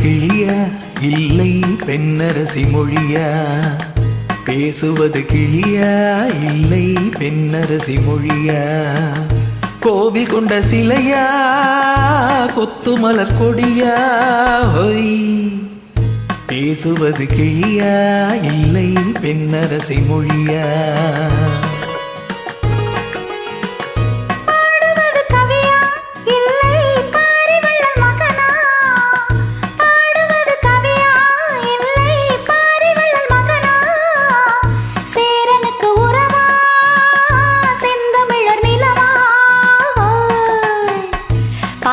கிளியா இல்லை பெண்ணரசி மொழியா? பேசுவது கிளியா இல்லை பெண்ணரசி மொழியா? கோவில் கொண்ட சிலையா கொத்து மலர் கொடியா? ஹொய், பேசுவது கிளியா இல்லை பெண்ணரசி மொழியா?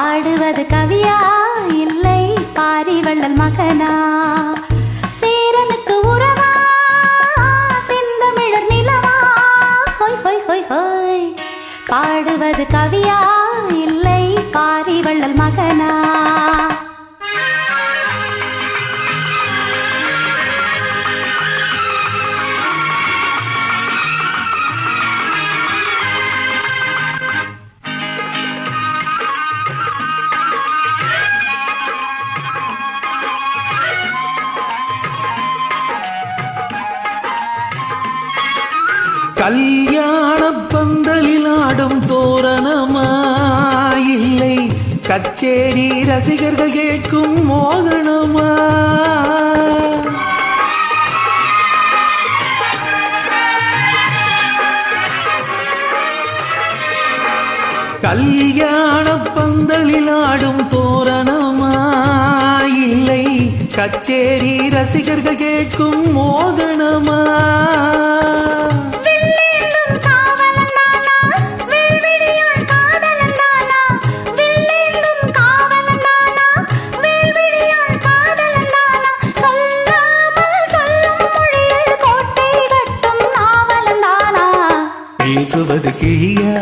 பாடுவது கவியா இல்லை பாரிவள்ளல் மகனா? சேரனுக்கு உறவா செந்தமிழர் நிலவா? ஹொய் ஹொய் ஹொய் ஹொய், பாடுவது கவியா இல்லை பாரிவள்ளல் மகனா? கல்யாண பந்தலில் ஆடும் தோரணமா இல்லை கச்சேரி ரசிகர்கள் கேட்கும் மோகனமா? கல்யாண பந்தலில் ஆடும் தோரணமா இல்லை கச்சேரி ரசிகர்கள் கேட்கும் மோகனமா? பேசுவது கிளியா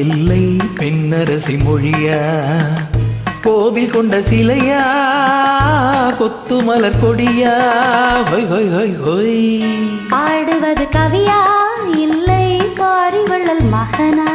இல்லை பெண்ணரசி மொழியா? கோவில் கொண்ட சிலையா கொத்து மலர் கொடியா? ஹொய் ஹொய் ஹொய் ஹொய், பாடுவது கவியா இல்லை பாரிவள்ளல் மகனா?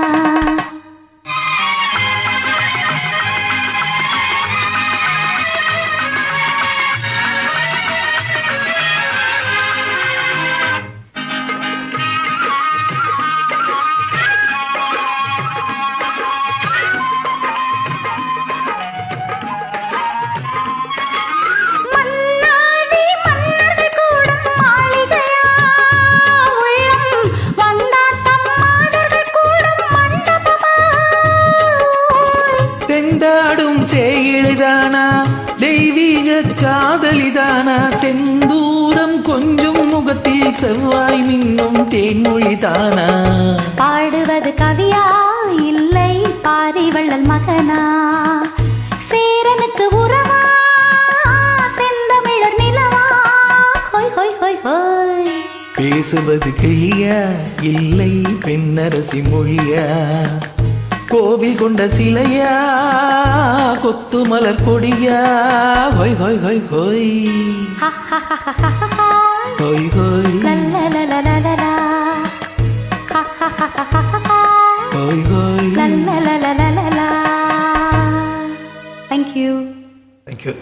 செந்தாடும் சேயிழிதானா தெய்வீக காதலிதானா? செந்தூரம் கொஞ்சம் முகத்தில் செவ்வாய் மின்னும் தேன்மொழிதானா? பாடுவது கவியா இல்லை பாரிவள்ளல் மகனா? சேரனுக்கு உறவா செந்தமிழர் நிலவா? ஹொய் ஹொய் ஹொய் ஹொய், பேசுவது கிளியா இல்லை பெண்ணரசி மொழியா? கோவில் கொண்ட சிலையா கொத்து மலர் கொடியா? ஹொய் ஹொய் ஹொய் ஹொய், ஹொய் ஹொய், ஹொய் ஹொய். Thank you. Thank you.